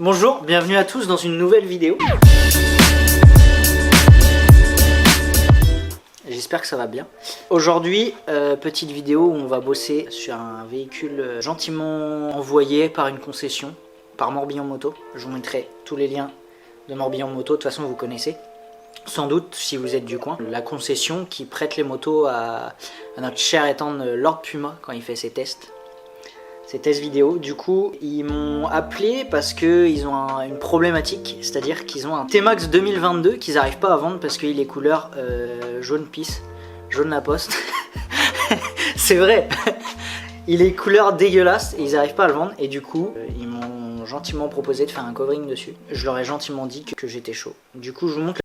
Bonjour, bienvenue à tous dans une nouvelle vidéo. J'espère que ça va bien. Aujourd'hui, petite vidéo où on va bosser sur un véhicule gentiment envoyé par une concession, par Morbihan Moto. Je vous mettrai tous les liens de Morbihan Moto, de toute façon vous connaissez. Sans doute si vous êtes du coin. La concession qui prête les motos à notre cher et tendre Lord Puma quand il fait ses tests. Ces tests vidéo. Du coup, ils m'ont appelé parce qu'ils ont une problématique, c'est-à-dire qu'ils ont un T-Max 2022 qu'ils n'arrivent pas à vendre parce qu'il est couleur jaune pisse, jaune la poste. C'est vrai. Il est couleur dégueulasse et ils n'arrivent pas à le vendre. Et du coup, ils m'ont gentiment proposé de faire un covering dessus. Je leur ai gentiment dit que j'étais chaud. Du coup, je vous montre.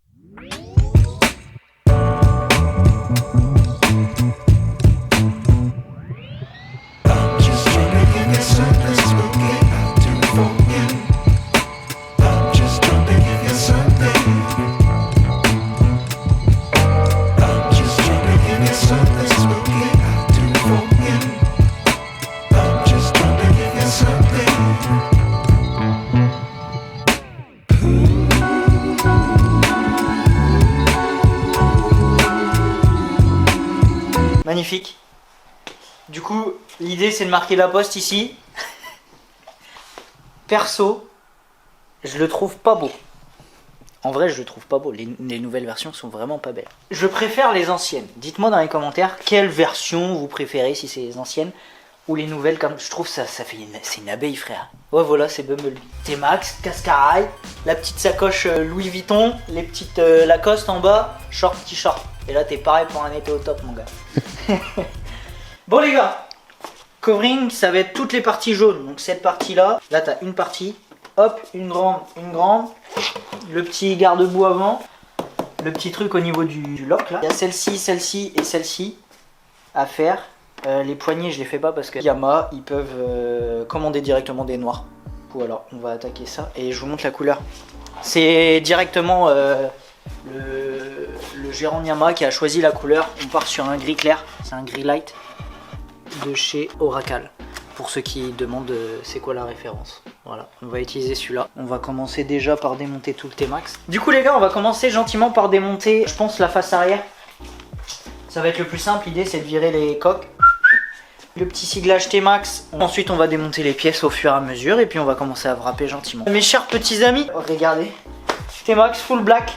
Magnifique. Du coup, l'idée c'est de marquer la poste ici. Perso, je le trouve pas beau. En vrai, je le trouve pas beau. Les nouvelles versions sont vraiment pas belles. Je préfère les anciennes. Dites-moi dans les commentaires quelle version vous préférez, si c'est les anciennes ou les nouvelles. Comme je trouve ça fait c'est une abeille, frère. Ouais, voilà, c'est Bumblebee. T-Max, cascarail, la petite sacoche Louis Vuitton, les petites Lacoste en bas, short t-shirt. Et là, t'es pareil pour un été au top, mon gars. Bon, les gars, covering, ça va être toutes les parties jaunes. Donc, cette partie-là, là, t'as une partie. Hop, une grande. Le petit garde-boue avant. Le petit truc au niveau du lock, là. Il y a celle-ci et celle-ci à faire. Les poignées, je les fais pas parce que Yamaha, ils peuvent commander directement des noirs. Voilà, on va attaquer ça. Et je vous montre la couleur. C'est directement... le gérant Yamaha qui a choisi la couleur. On part sur un gris clair, c'est un gris light de chez Oracle. Pour ceux qui demandent c'est quoi la référence. Voilà, on va utiliser celui-là. On va commencer déjà par démonter tout le T-Max. Du coup les gars, on va commencer gentiment par démonter, je pense, la face arrière. Ça va être le plus simple, l'idée c'est de virer les coques. Le petit siglage T-Max. Ensuite on va démonter les pièces au fur et à mesure et puis on va commencer à wrapper gentiment. Mes chers petits amis, regardez. T-Max full black.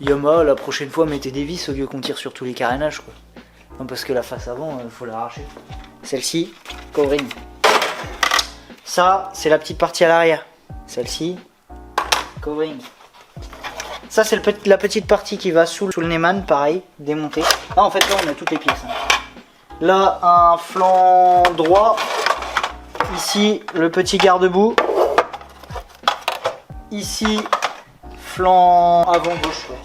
Yamaha, la prochaine fois mettez des vis au lieu qu'on tire sur tous les carénages, quoi. Non, parce que la face avant, faut l'arracher. Celle-ci, covering. Ça, c'est la petite partie à l'arrière. Celle-ci, covering. Ça, c'est la petite partie qui va sous le Neyman, pareil, démonté. Ah, en fait, là, on a toutes les pièces. Hein. Là, un flanc droit. Ici, le petit garde-boue. Ici, flanc avant gauche, ouais.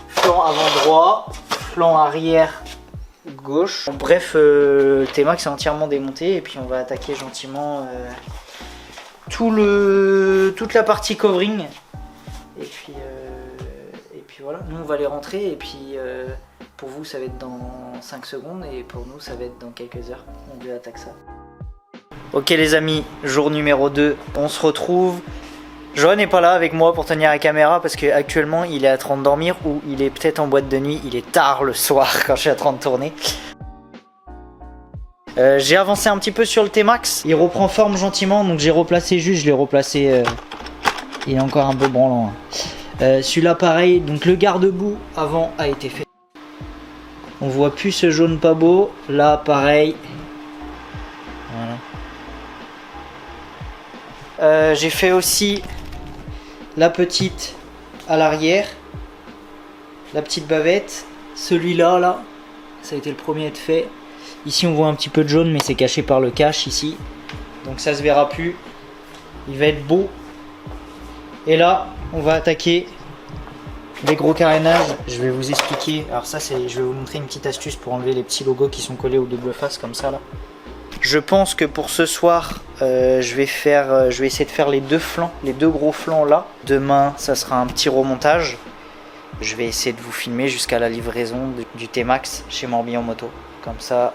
Flanc avant droit, flanc arrière gauche. Bref, T-Max est entièrement démonté et puis on va attaquer gentiment toute la partie covering. Et puis voilà, nous on va les rentrer et puis pour vous ça va être dans 5 secondes et pour nous ça va être dans quelques heures. On attaque ça. Ok les amis, jour numéro 2, on se retrouve. Johan n'est pas là avec moi pour tenir la caméra parce qu'actuellement il est en train de dormir ou il est peut-être en boîte de nuit, il est tard le soir quand je suis en train de tourner. J'ai avancé un petit peu sur le T-Max, il reprend forme gentiment donc j'ai replacé juste, je l'ai replacé, il est encore un peu branlant. Hein. Celui-là pareil, donc le garde-boue avant a été fait. On voit plus ce jaune pas beau, là pareil. Voilà. J'ai fait aussi la petite à l'arrière, la petite bavette, celui-là, là, ça a été le premier à être fait. Ici on voit un petit peu de jaune mais c'est caché par le cache ici, donc ça se verra plus, il va être beau. Et là on va attaquer les gros carénages, je vais vous expliquer, alors ça c'est, je vais vous montrer une petite astuce pour enlever les petits logos qui sont collés au double face comme ça là. Je pense que pour ce soir, je vais essayer de faire les deux flancs, les deux gros flancs là. Demain, ça sera un petit remontage. Je vais essayer de vous filmer jusqu'à la livraison du T-Max chez Morbihan Moto. Comme ça,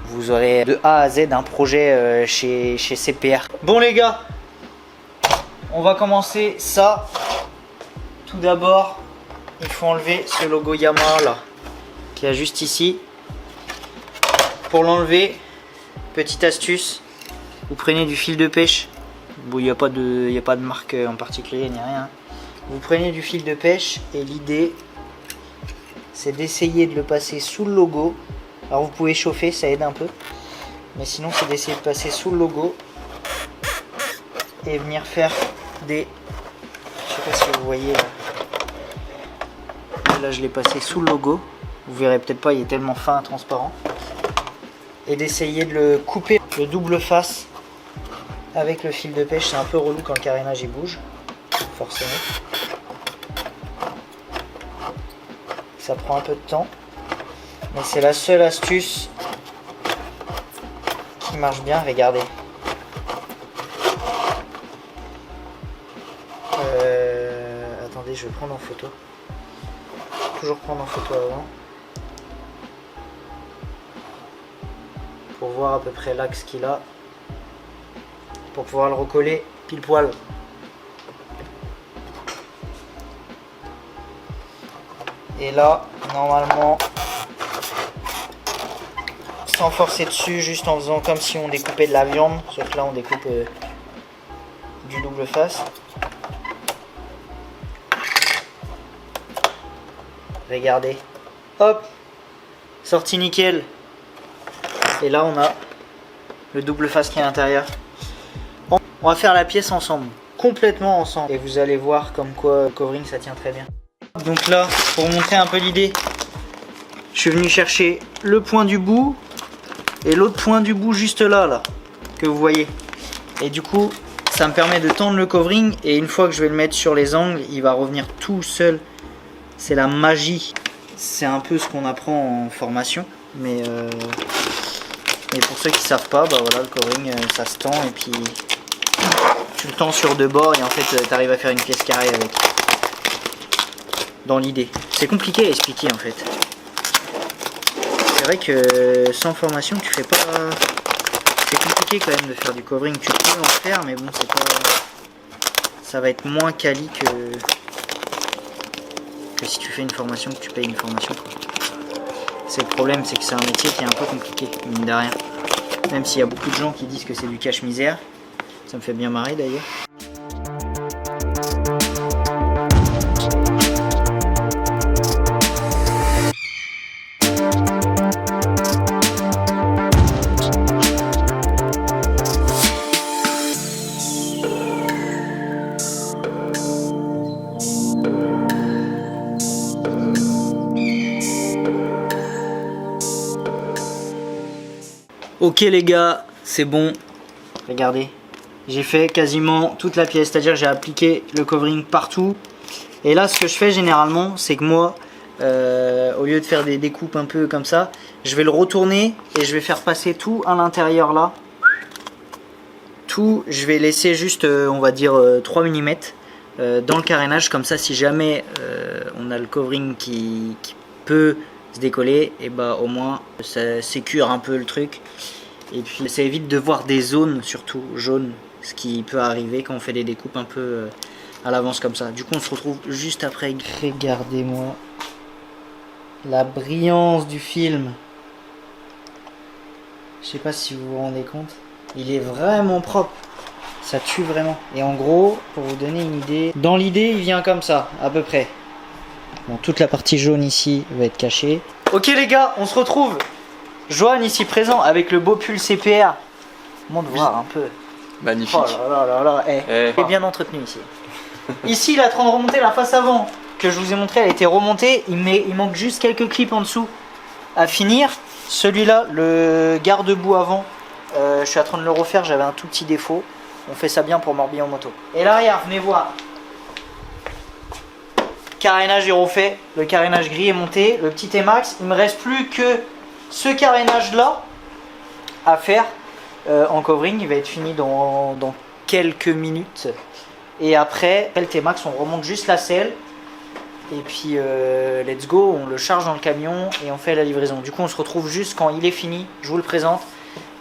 Vous aurez de A à Z un projet chez CPR. Bon les gars, on va commencer ça. Tout d'abord, il faut enlever ce logo Yamaha là, qui est juste ici. Pour l'enlever, petite astuce, vous prenez du fil de pêche. Bon, il n'y a pas de marque en particulier ni rien. Vous prenez du fil de pêche et l'idée, c'est d'essayer de le passer sous le logo. Alors vous pouvez chauffer, ça aide un peu. Mais sinon, c'est d'essayer de passer sous le logo et venir faire des... Je sais pas si vous voyez là. Là, je l'ai passé sous le logo. Vous verrez peut-être pas, il est tellement fin, transparent. Et d'essayer de le couper le double face avec le fil de pêche. C'est un peu relou quand le carénage il bouge, forcément. Ça prend un peu de temps, mais c'est la seule astuce qui marche bien. Regardez. Attendez, je vais prendre en photo. Toujours prendre en photo avant. Pour voir à peu près l'axe qu'il a. Pour pouvoir le recoller pile poil. Et là, normalement, sans forcer dessus, juste en faisant comme si on découpait de la viande, sauf que là on découpe du double face. Regardez, hop, sorti nickel. Et là on a le double face qui est à l'intérieur. On va faire la pièce ensemble, complètement ensemble, et vous allez voir comme quoi le covering ça tient très bien. Donc là, pour montrer un peu l'idée, je suis venu chercher le point du bout et l'autre point du bout juste là, que vous voyez. Et du coup, ça me permet de tendre le covering, et une fois que je vais le mettre sur les angles, il va revenir tout seul. C'est la magie. C'est un peu ce qu'on apprend en formation, mais pour ceux qui savent pas, bah voilà, le covering ça se tend et puis tu le tends sur deux bords et en fait tu arrives à faire une pièce carrée avec. Dans l'idée. C'est compliqué à expliquer en fait. C'est vrai que sans formation tu fais pas... C'est compliqué quand même de faire du covering. Tu peux en faire mais bon c'est pas... Ça va être moins quali que si tu fais une formation, que tu payes une formation. C'est le problème, c'est que c'est un métier qui est un peu compliqué, mine de rien. Même s'il y a beaucoup de gens qui disent que c'est du cache-misère. Ça me fait bien marrer d'ailleurs. Ok les gars, c'est bon. Regardez, j'ai fait quasiment toute la pièce, c'est-à-dire j'ai appliqué le covering partout. Et là ce que je fais généralement, c'est que moi, au lieu de faire des découpes un peu comme ça, je vais le retourner et je vais faire passer tout à l'intérieur là. Tout, je vais laisser juste, on va dire 3 mm dans le carénage, comme ça si jamais on a le covering qui peut se décoller, et bah au moins ça sécure un peu le truc. Et puis ça évite de voir des zones, surtout jaunes, ce qui peut arriver quand on fait des découpes un peu à l'avance comme ça. Du coup on se retrouve juste après. Regardez-moi la brillance du film. Je sais pas si vous vous rendez compte. Il est vraiment propre. Ça tue vraiment. Et en gros, pour vous donner une idée, dans l'idée il vient comme ça, à peu près. Bon, toute la partie jaune ici va être cachée. Ok les gars, on se retrouve. Johan ici présent avec le beau pull CPR. Montre voir un peu. Magnifique. Oh là là là là. Il est bien entretenu ici. Ici il est en train de remonter la face avant que je vous ai montré, elle a été remontée. Il manque juste quelques clips en dessous à finir. Celui-là, le garde-boue avant, je suis en train de le refaire, j'avais un tout petit défaut. On fait ça bien pour Morbihan Moto. Et l'arrière, venez voir. Carénage est refait, le carénage gris est monté, le petit Emax. Il me reste plus que ce carénage là à faire en covering. Il va être fini dans quelques minutes. Et après le T-Max, on remonte juste la selle Et puis let's go, on le charge dans le camion et on fait la livraison. Du coup on se retrouve juste quand il est fini, je vous le présente.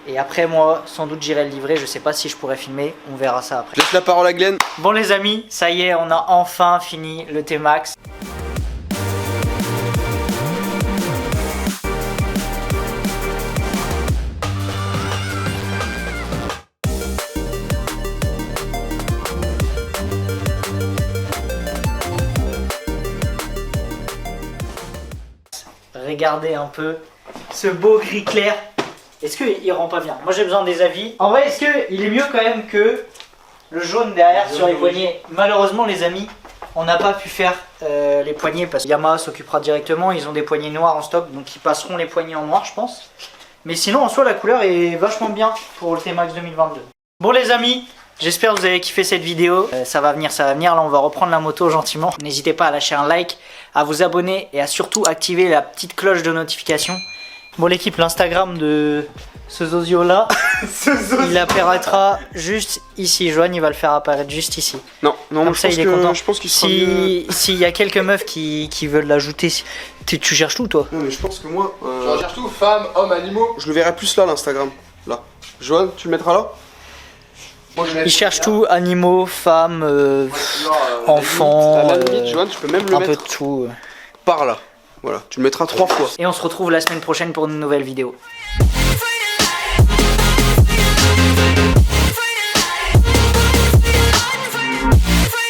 Et après moi, sans doute j'irai le livrer, je sais pas si je pourrais filmer, on verra ça après. Laisse la parole à Glenn. Bon les amis, ça y est, on a enfin fini le T-Max. Regardez un peu ce beau gris clair. Est-ce qu'il rend pas bien? Moi j'ai besoin des avis. En vrai, est-ce qu'il est mieux quand même que le jaune derrière sur les poignets? Malheureusement les amis, on n'a pas pu faire les poignets parce que Yamaha s'occupera directement. Ils ont des poignets noirs en stock, donc ils passeront les poignets en noir je pense. Mais sinon en soi la couleur est vachement bien pour le T-Max 2022. Bon les amis, j'espère que vous avez kiffé cette vidéo. Ça va venir, là on va reprendre la moto gentiment. N'hésitez pas à lâcher un like, à vous abonner et à surtout activer la petite cloche de notification. Bon l'équipe, l'Instagram de ce Zozio là, il apparaîtra juste ici. Joanne il va le faire apparaître juste ici. Non, comme ça il est content. Je pense qu'il sera mieux. S'il y a quelques meufs qui veulent l'ajouter, tu cherches tout toi? Non mais je pense que moi... Je recherche tout, femmes, hommes, animaux. Je le verrai plus là l'Instagram. Là. Joanne, tu le mettras là? Moi, Il cherche tout, animaux, femmes, enfants, À la limite, Joanne, tu peux même le un peu mettre de tout. par là. Voilà, tu le mettras 3 fois. Et on se retrouve la semaine prochaine pour une nouvelle vidéo. Free